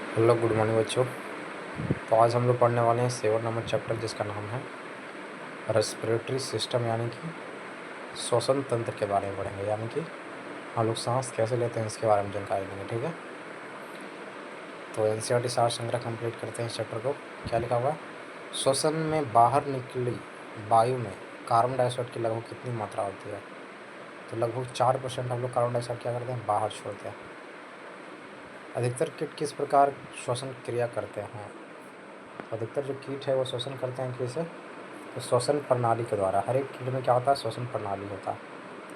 Hello good morning बच्चों। तो आज हम लोग पढ़ने वाले हैं 7 नंबर चैप्टर जिसका नाम है रेस्पिरेटरी सिस्टम, यानी कि श्वसन तंत्र के बारे में पढ़ेंगे। यानी कि हम लोग सांस कैसे लेते हैं इसके बारे में जानकारी देंगे। ठीक है, तो एनसीईआरटी सार संग्रह कंप्लीट करते हैं इस चैप्टर को। क्या लिखा हुआ है? श्वसन में बाहर निकली वायु में कार्बन डाइऑक्साइड की लगभग कितनी मात्रा होती है? तो लगभग 4% हम लोग कार्बन डाइऑक्साइड क्या करते हैं, बाहर छोड़ते हैं। अधिकतर कीट किस प्रकार श्वसन क्रिया करते हैं? अधिकतर जो कीट है वो श्वसन करते हैं किसे? तो श्वसन प्रणाली के द्वारा। हर एक कीट में क्या होता है, श्वसन प्रणाली होता है।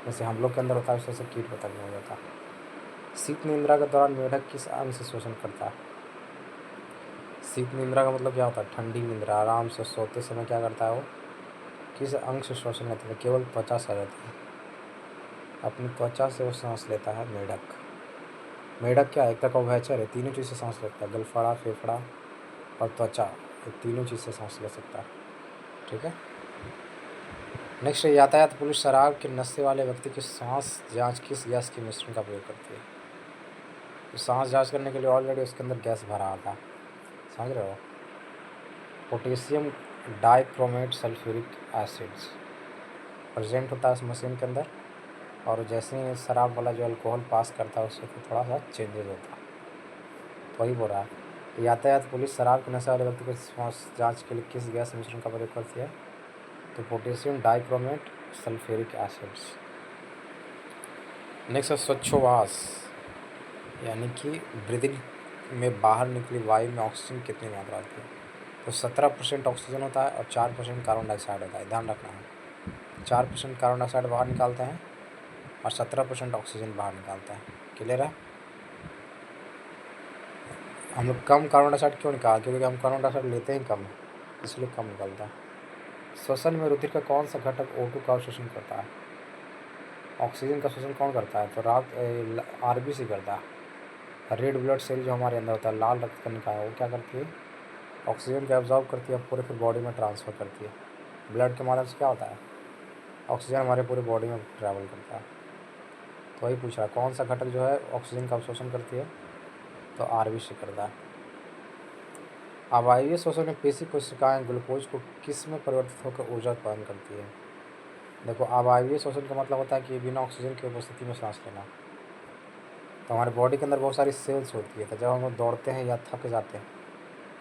जैसे हम लोग के अंदर होता है वैसे कीट पतंग में हो जाता है। शीत निद्रा के दौरान मेढक किस अंग से शोषण करता है? शीत निद्रा का मतलब क्या होता है? ठंडी निद्रा, आराम से सोते समय क्या करता है वो, किस अंग से श्वसन लेता है? केवल त्वचा से लेता है, अपनी त्वचा से वो सांस लेता है मेढक। मेढक क्या है, एक तरह का उभयचर है, तीनों चीज़ से सांस लेता है, गलफड़ा, फेफड़ा और त्वचा, ये तीनों चीज़ से सांस ले सकता है। ठीक है, नेक्स्ट है यातायात पुलिस शराब के नशे वाले व्यक्ति की सांस जांच किस गैस के मिश्रण का प्रयोग करती है? तो सांस जांच करने के लिए ऑलरेडी उसके अंदर गैस भरा आता है, समझ रहे हो? Potassium dichromate sulphuric acids present होता है उस मशीन के अंदर, और जैसे ही शराब वाला जो अल्कोहल पास करता है उससे तो थोड़ा सा चेंजेस होता है। तो वही बोल रहा है, यातायात पुलिस शराब के नशे वाले व्यक्ति की सांस जाँच के लिए किस गैस मिश्रण का प्रयोग करती है? तो potassium dichromate sulphuric acids. Next है स्वच्छोवास, यानी कि ब्रीदिंग में बाहर निकली वायु में ऑक्सीजन कितनी मात्रा होती है? तो 17% ऑक्सीजन होता है और 4% कार्बन डाइऑक्साइड होता है। ध्यान रखना है, 4% कार्बन डाइऑक्साइड बाहर निकालते हैं और 17% ऑक्सीजन बाहर निकालते हैं। क्लियर है? हम लोग कम कार्बन डाइऑक्साइड क्यों निकालते हैं? क्योंकि हम कार्बन डाइऑक्साइड लेते ही कम है, इसलिए कम निकलता है। श्वसन में रुधिर का कौन सा घटक O2 का अवशोषण करता है? ऑक्सीजन का शोषण कौन करता है? तो RBC करता है। रेड ब्लड सेल जो हमारे अंदर होता है, लाल रक्त कणिका है, वो क्या करती है? ऑक्सीजन को एब्जॉर्ब करती है, पूरे फिर बॉडी में ट्रांसफ़र करती है। ब्लड के माध्यम से क्या होता है, ऑक्सीजन हमारे पूरे बॉडी में ट्रैवल करता है। तो वही पूछ रहा है, कौन सा घटक जो है ऑक्सीजन का अवशोषण करती है? तो RBC करता है। अवायवीय श्वसन में पेशी कोशिकाएं ग्लूकोज को किस में परिवर्तित होकर ऊर्जा उत्पादन करती है? देखो, अवायवीय श्वसन का मतलब होता है कि बिना ऑक्सीजन की उपस्थिति में सांस लेना। तो हमारे बॉडी के अंदर बहुत सारी सेल्स होती है, तो जब हम लोग दौड़ते हैं या थक जाते हैं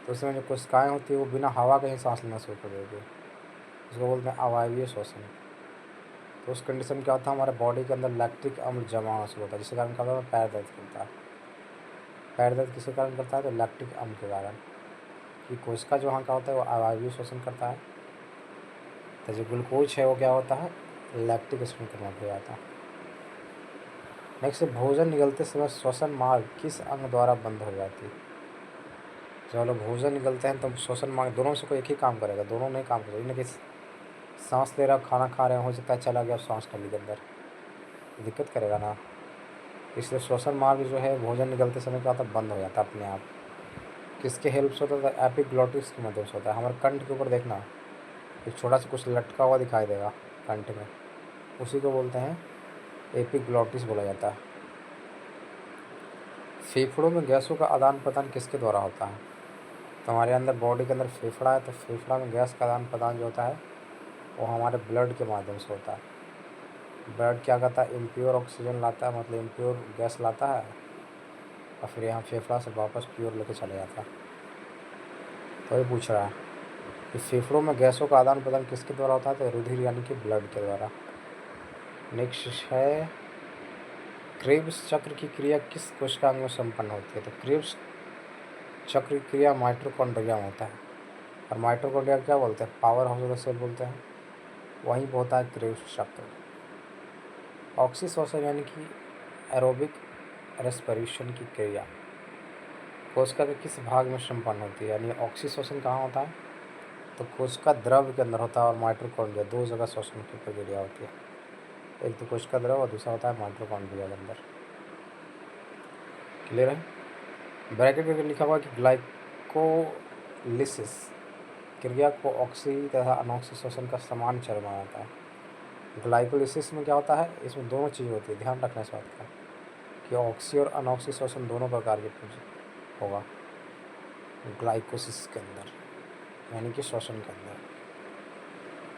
तो उसमें जो कोशिकाएँ होती है वो बिना हवा के ही सांस लेना शुरू कर देती है, उसको बोलते हैं अवायवीय श्वसन। तो उस कंडीशन में क्या होता है, हमारे बॉडी के अंदर लैक्टिक अम्ल जमा होना शुरू होता है, जिसके कारण क्या होता है, पैर दर्द करता है। पैर दर्द किसके कारण करता है? तो लैक्टिक अम्ल के कारण, कि कोशिका जो वहाँ का होता है वो अवायवीय श्वसन करता है। तो जो ग्लूकोज है वो क्या होता है, लैक्टिक एसिड में कन्वर्ट हो जाता है। नेक्स्ट, भोजन निगलते समय श्वसन मार्ग किस अंग द्वारा बंद हो जाती है? जब हम लोग भोजन निगलते हैं तो श्वसन मार्ग दोनों से कोई एक ही काम करेगा, दोनों नहीं काम करेगा। इन्हें कि सांस ले रहा हो, खाना खा रहे हो सकता है चला गया सांस नली के अंदर, दिक्कत करेगा ना। इसलिए श्वसन मार्ग जो है भोजन निगलते समय क्या होता है, बंद हो जाता है अपने आप। किसके हेल्प से होता है? एपिग्लॉटिस की मदद से होता है। हमारे कंठ के ऊपर देखना, एक छोटा सा कुछ लटका हुआ दिखाई देगा कंठ में, उसी को बोलते हैं एपिग्लॉटिस बोला जाता है। फेफड़ों में गैसों का आदान प्रदान किसके द्वारा होता है? तो हमारे अंदर बॉडी के अंदर फेफड़ा है, तो फेफड़ा में गैस का आदान प्रदान जो होता है वो हमारे ब्लड के माध्यम से होता है। ब्लड क्या करता है, इम्प्योर ऑक्सीजन लाता है, मतलब इम्प्योर गैस लाता है, और फिर यहाँ फेफड़ा से वापस प्योर लेके चले जाता है। तो ये पूछ रहा है कि फेफड़ों में गैसों का आदान प्रदान किसके द्वारा होता है? तो रुधिर यानी कि ब्लड के द्वारा। नेक्स्ट है, क्रेब्स चक्र की क्रिया किस कोशिकांग में संपन्न होती है? तो क्रेब्स चक्र की क्रिया माइटोकॉन्ड्रिया में होता है, और माइटोकॉन्ड्रिया क्या बोलते हैं, power house of the cell बोलते हैं, वहीं पर होता है क्रेब्स चक्र। ऑक्सीश्वसन यानी कि एरोबिक रेस्पिरेशन की क्रिया कोशिका के किस भाग में संपन्न होती है? यानी ऑक्सीश्वसन कहाँ होता है? तो कोशिका द्रव के अंदर होता है, और माइटोकॉन्ड्रिया, दो जगह श्वसन की प्रक्रिया होती है, एक तो कोशिका द्रव और दूसरा होता है माइटोकॉन्ड्रिया के अंदर। क्लियर है? ब्रैकेट में लिखा हुआ कि ग्लाइकोलिसिस क्रिया को ऑक्सी तथा अनॉक्सी श्वसन का समान चरण माना जाता है। ग्लाइकोलिसिस में क्या होता है, इसमें दोनों चीज़ होती है, ध्यान रखना इस बात का कि ऑक्सी और अनॉक्सी श्वसन दोनों प्रकार के होगा। ग्लाइकोसिस के अंदर, यानी कि श्वसन के अंदर।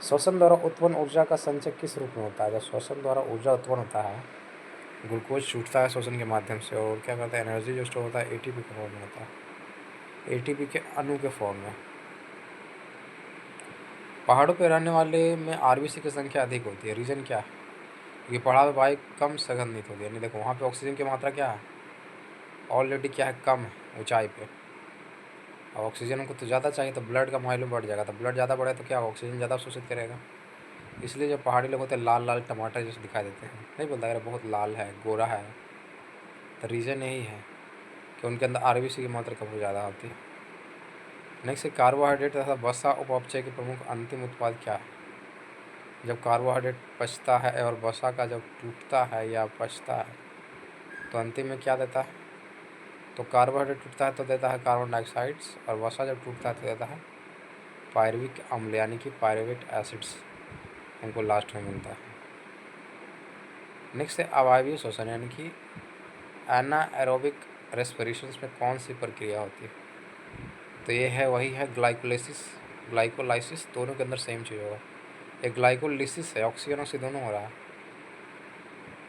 श्वसन द्वारा उत्पन्न ऊर्जा का संचय किस रूप में होता है? जब श्वसन द्वारा ऊर्जा उत्पन्न होता है, ग्लूकोज छूटता है श्वसन के माध्यम से और क्या करता है, एनर्जी जो स्टोर होता है एटीपी के फॉर्म में होता है, एटीपी के अणु के फॉर्म में। पहाड़ों पर रहने वाले में आरबीसी की संख्या अधिक होती है, रीज़न क्या है? क्योंकि पहाड़ पर वायु कम संघनित होती है, यानी देखो वहाँ पे ऑक्सीजन की मात्रा क्या है, ऑलरेडी क्या है, कम है ऊंचाई पे। अब ऑक्सीजन को तो ज़्यादा चाहिए, तो ब्लड का माइलो बढ़ जाएगा, तो ब्लड ज़्यादा बढ़े तो क्या ऑक्सीजन ज़्यादा शोषित करेगा। इसलिए जो पहाड़ी लोग होते हैं लाल लाल टमाटर जैसे दिखाई देते हैं, नहीं बोलता अगर बहुत लाल है, गोरा है, तो रीज़न यही है कि उनके अंदर आरबीसी की मात्रा कम ज़्यादा होती है। नेक्स्ट, कार्बोहाइड्रेट तथा वसा उपअपचय के प्रमुख अंतिम उत्पाद क्या है? जब कार्बोहाइड्रेट पचता है और वसा का जब टूटता है या पचता है तो अंतिम में क्या देता है? तो कार्बोहाइड्रेट टूटता है तो देता है कार्बन डाइऑक्साइड्स, और वसा जब टूटता है तो देता है पायरुविक अम्ल, यानी कि पायरुवेट एसिड्स हमको लास्ट में मिलता है। नेक्स्ट है अवायवीय श्वसन, यानी कि एनाएरोबिक रेस्पिरेशंस में कौन सी प्रक्रिया होती है? तो ये है वही है ग्लाइकोलाइसिस, दोनों के अंदर सेम चीज़ होगा। एक ग्लाइकोलिसिस है, ऑक्सीजन ऑक्सीजन दोनों हो रहा है,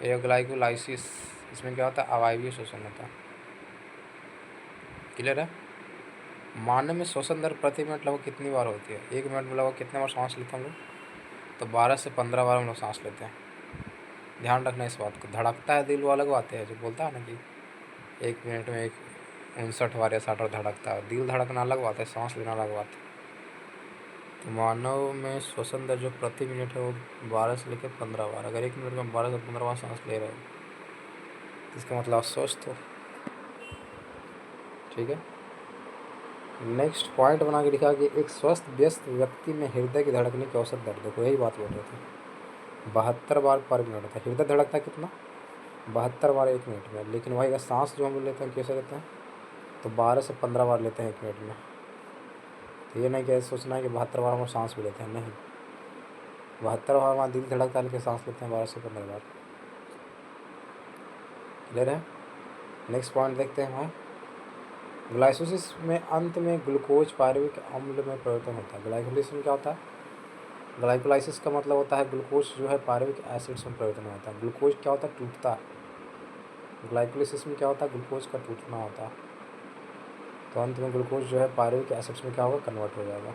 ये ग्लाइकोलाइसिस, इसमें क्या होता है, अवायवीय श्वसन होता है। क्लियर है? मानव में श्वसन दर प्रति मिनट लगभग कितनी बार होती है? 1 मिनट में लगभग कितने बार सांस लेते हैं हम लोग? तो 12 से 15 बार हम लोग सांस लेते हैं। ध्यान रखना इस बात को। धड़कता है दिल वो अलग बात है, जो बोलता है ना कि 1 मिनट में 59 बार या 60 बार धड़कता है, दिल धड़कना अलग बात है, सांस लेना अलग बात है। तो मानव में श्वसन दर जो प्रति मिनट है वो 12 से लेकर 15 बार। अगर 1 मिनट में 12 से 15 बार सांस ले रहे हो तो इसका मतलब आप स्वस्थ हो। ठीक है। नेक्स्ट पॉइंट बना के लिखा कि एक स्वस्थ व्यस्त व्यक्ति में हृदय की धड़कने की औसत दर, देखो यही बात बोल रहे थे, 72 बार पर मिनट होता है। हृदय धड़कता है कितना? 72 बार 1 मिनट में। लेकिन वही अगर सांस जो हम लेते हैं कैसे लेते हैं, तो 12 से 15 बार लेते हैं 1 मिनट में। तो ये नहीं कि सोचना है कि 72 बार हम सांस भी लेते हैं, नहीं, 72 बार वहाँ दिल धड़कता है लेकिन सांस लेते हैं 12 से 15 बार। क्लियर है? नेक्स्ट पॉइंट देखते हैं हम। ग्लाइकोलिसिस में अंत में ग्लूकोज पायरुविक अम्ल में परिवर्तन होता है। ग्लाइकोलिसिस में क्या होता है? ग्लाइकोलाइसिस का मतलब होता है ग्लूकोज जो है पायरुविक एसिड्स में परिवर्तन होता है। ग्लूकोज क्या होता है? टूटता है। ग्लाइकोलिसिस में क्या होता है? ग्लूकोज का टूटना होता है। तो अंत में ग्लूकोज जो है पायरुविक एसिड्स में क्या होगा? कन्वर्ट हो जाएगा।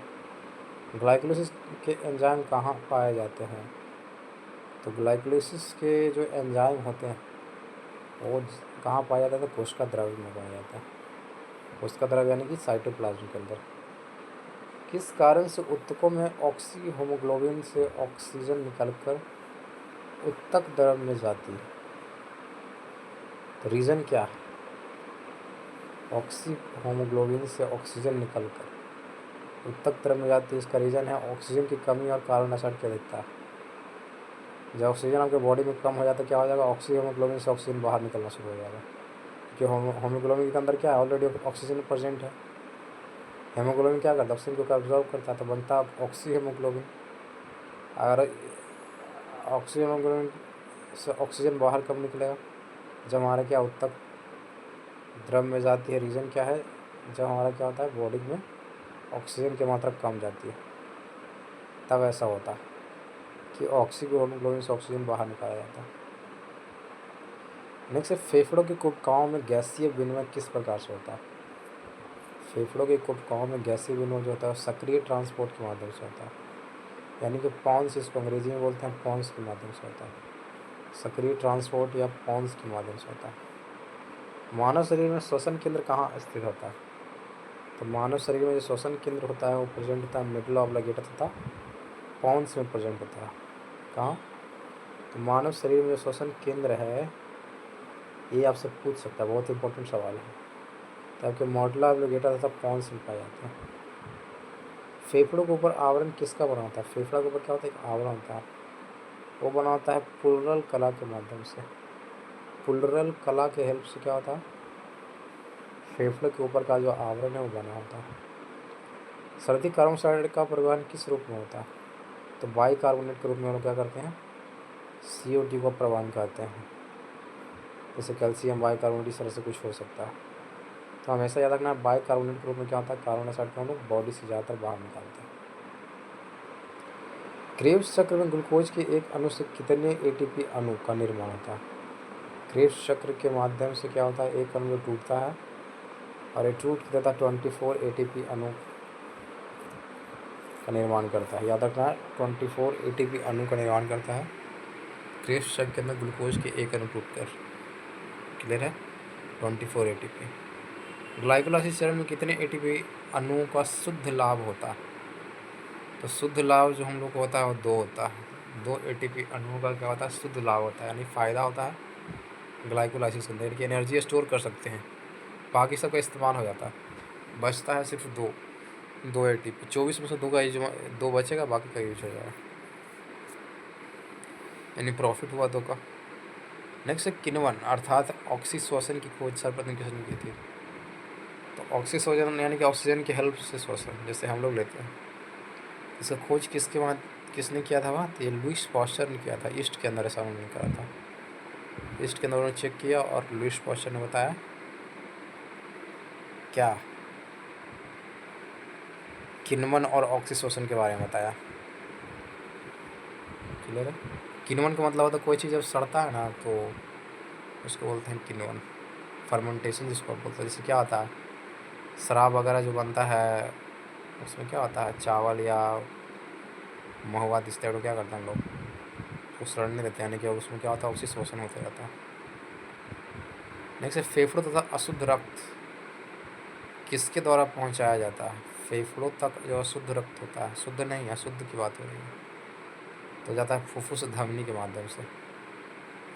ग्लाइकोलिसिस के एंजाइम कहाँ पाए जाते हैं? तो ग्लाइकोलिसिस के जो एंजाइम होते हैं वो कहाँ पाया जाता है? तो कोशिका द्रव्य में पाया जाता है। कोशिका द्रव्य यानी कि साइटोप्लाज्म के अंदर। किस कारण से ऊतकों में ऑक्सी होमोग्लोबिन से ऑक्सीजन निकलकर ऊतक द्रव में जाती है? तो रीज़न क्या है? ऑक्सी होमोग्लोबिन से ऑक्सीजन निकलकर ऊतक द्रव में जाती है, इसका रीज़न है ऑक्सीजन की कमी और कार्बन डाइऑक्साइड की अधिकता। जब ऑक्सीजन आपके बॉडी में कम हो जाता है क्या हो जाएगा? ऑक्सी होमोग्लोबिन से ऑक्सीजन बाहर निकलना शुरू हो जाएगा, क्योंकि होमोग्लोबिन के अंदर क्या है? ऑलरेडी ऑक्सीजन प्रेजेंट है। हेमोग्लोबिन क्या करता है? ऑक्सीजन को एब्जॉर्ब करता है, तो बनता है ऑक्सी हेमोग्लोबिन। अगर ऑक्सी हेमोग्लोबिन से ऑक्सीजन बाहर कब निकलेगा? जब हमारा क्या ऊतक द्रव में जाती है। रीज़न क्या है? जब हमारा क्या होता है बॉडी में ऑक्सीजन की मात्रा कम जाती है तब ऐसा होता है कि ऑक्सी होमोग्लोबिन से ऑक्सीजन बाहर निकाला जाता है। नेक्स्ट है फेफड़ों के कोशिकाओं में गैसीय विनिमय किस प्रकार से होता है? फेफड़ों के कोशिकाओं में गैसीय विनिमय जो होता है सक्रिय ट्रांसपोर्ट के माध्यम से होता है, यानी कि पॉन्स, इसको अंग्रेजी में बोलते हैं पॉन्स के माध्यम से होता है। सक्रिय ट्रांसपोर्ट या पॉन्स के माध्यम से होता है। मानव शरीर में श्वसन केंद्र कहाँ स्थित होता है? तो मानव शरीर में जो श्वसन केंद्र होता है वो प्रेजेंट होता है मिडल ऑब्लिगेटर तथा पॉन्स में प्रेजेंट होता है। कहाँ? तो मानव शरीर में जो श्वसन केंद्र है ये आपसे पूछ सकता है, बहुत इंपॉर्टेंट सवाल है। तो आपके मॉडल ऑब्लिगेटर तथा पॉन्स में पाए जाते हैं। फेफड़ों के ऊपर आवरण किसका बना होता है? फेफड़ा के ऊपर क्या होता है? एक आवरण होता है, वो बना होता है प्लूरल कला के माध्यम से। प्लूरल कला के हेल्प से क्या होता है? फेफड़े के ऊपर का जो आवरण है वो बना होता है। सर्दी कार्बन डाइऑक्साइड का परिवहन किस रूप में होता है? तो बाइकार्बोनेट के रूप में हम लोग क्या करते हैं? CO2 का परिवहन करते हैं। जैसे कैल्शियम बाइकार्बोनेट, इस तरह से कुछ हो सकता है। तो हमेशा याद रखना, बाइकार्बोनेट के रूप में क्या होता है, कार्बन डाइऑक्साइड को हम लोग बॉडी से ज़्यादातर बाहर निकालते हैं। क्रेब्स चक्र में ग्लूकोज के एक अणु से कितने एटीपी अणु का निर्माण होता है? क्रेब्स चक्र के माध्यम से क्या होता है, एक अणु टूटता है और ये टूट के देता 24 एटीपी अणु का निर्माण करता है। याद रखना है, 24 एटीपी अणु का निर्माण करता है क्रेब्स चक्र के अंदर ग्लूकोज के एक अणु टूटकर। क्लियर है? 24 एटीपी। ग्लाइकोलाइसिस चरण में कितने एटीपी अणुओं का शुद्ध लाभ होता है? तो शुद्ध लाभ जो हम लोग को होता है वो 2 होता है। 2 एटीपी अणुओं का क्या होता है, शुद्ध लाभ होता है, यानी फ़ायदा होता है ग्लाइकोलाइसिस के अंदर कि एनर्जी स्टोर कर सकते हैं, बाकी सब का इस्तेमाल हो जाता है, बचता है सिर्फ 2 एटीपी। 24 में से 2 का यूज, 2 बचेगा, बाकी का यूज हो जाएगा, यानी प्रॉफिट हुआ 2 का। नेक्स्ट है किण्वन अर्थात ऑक्सीश्वसन की खोज सर्वप्रथम किसने की थी? तो ऑक्सीश्वसन यानी कि ऑक्सीजन की हेल्प से श्वसन, जैसे हम लोग लेते हैं, इसका खोज किसने किया था? वहाँ तो ये लुईस पास्चर ने किया था। ईस्ट के अंदर ऐसा उन्होंने करा था, ईस्ट के अंदर उन्होंने चेक किया और लुईस पास्चर ने बताया क्या, किण्वन और ऑक्सीश्वसन के बारे में बताया। क्लियर है? किण्वन का मतलब होता है कोई चीज़ जब सड़ता है ना तो उसको बोलते हैं किण्वन, फर्मेंटेशन जिसको बोलते हैं। जैसे क्या होता है, शराब वगैरह जो बनता है उसमें क्या होता है, चावल या महुआ दिसते हैं तो क्या करते हैं हम लोग, उसको सड़ने देते हैं, यानी कि उसमें क्या होता है, ऑक्सीश्वसन होता रहता है। नेक्स्ट है फेफड़ों तथा अशुद्ध रक्त किसके द्वारा पहुंचाया जाता है? फेफड़ों तक जो अशुद्ध रक्त होता है, शुद्ध नहीं अशुद्ध की बात हो रही है, तो जाता है फुफ्फुस धमनी के माध्यम से।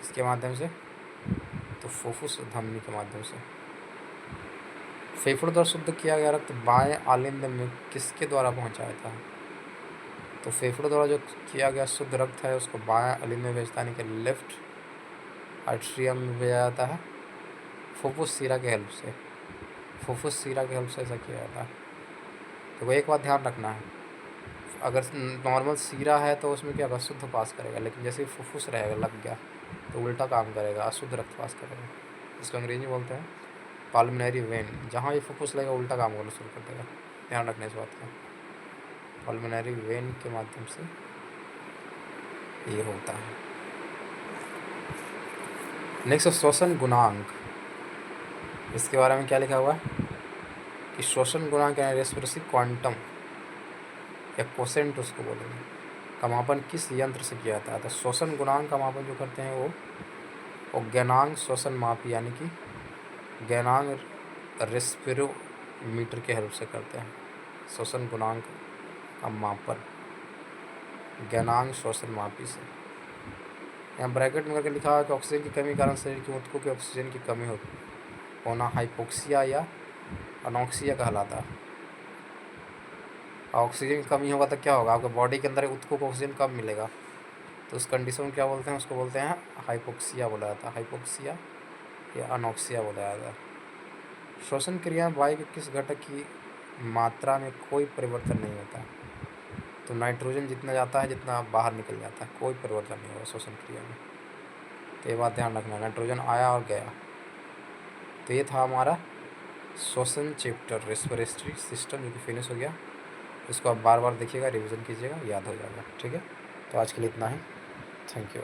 इसके माध्यम से, तो फुफ्फुस धमनी के माध्यम से। फेफड़ों द्वारा शुद्ध किया गया रक्त बाएं आलिंद में किसके द्वारा पहुंचाया जाता है? तो फेफड़ों द्वारा जो किया गया शुद्ध रक्त है उसको बाएं आलिंद में भेजता है, यानी कि लेफ्ट आर्ट्रियम में भेजा जाता है फुफ्फुस सीरा के हेल्प से। फुफ्फुस सीरा के हेल्प से ऐसा किया जाता है। तो एक बात ध्यान रखना है, अगर नॉर्मल सीरा है तो उसमें क्या होगा, शुद्ध पास करेगा, लेकिन जैसे फुफ्फुस रहेगा, लग गया, तो उल्टा काम करेगा, अशुद्ध रक्त पास करेगा। इसको अंग्रेजी में बोलते हैं पल्मोनरी वेन। जहाँ ये फुफ्फुस लगेगा उल्टा काम करना शुरू कर देगा, ध्यान रखना इस बात का। पल्मोनरी वेन के माध्यम से ये होता है। नेक्स्ट श्वसन गुणांक, इसके बारे में क्या लिखा हुआ है कि श्वसन गुणांक यानी रेस्पिरेटरी क्वांटम या कोसेंट उसको बोलेंगे, का मापन किस यंत्र से किया जाता है? तो श्वसन गुणांक का मापन जो करते हैं वो गैनांग श्वसन मापी, यानी कि गैनांग रेस्पिरोमीटर के हेल्प से करते हैं। श्वसन गुणांक का मापन गैनांग श्वसन मापी से। यहाँ ब्रैकेट में करके लिखा है कि ऑक्सीजन की कमी के कारण शरीर के ऊतकों की ऑक्सीजन की कमी होना हाइपोक्सिया या अनॉक्सिया कहलाता है। ऑक्सीजन की कमी होगा तो क्या होगा, आपके बॉडी के अंदर ऊतकों को ऑक्सीजन कम मिलेगा, तो उस कंडीशन में क्या बोलते हैं, उसको बोलते हैं हाइपोक्सिया बोला जाता है, हाइपोक्सिया या अनॉक्सिया बोला जाता है। श्वसन क्रिया में वायु के किस घटक की मात्रा में कोई परिवर्तन नहीं होता? तो नाइट्रोजन जितना जाता है जितना बाहर निकल जाता है, कोई परिवर्तन नहीं होगा श्वसन क्रिया में। तो ये बात ध्यान रखना, नाइट्रोजन आया और गया। तो ये था हमारा श्वसन चैप्टर रेस्पिरेटरी सिस्टम, जो कि फिनिश हो गया। इसको आप बार बार देखिएगा, रिवीजन कीजिएगा, याद हो जाएगा। ठीक है, तो आज के लिए इतना ही। Thank you.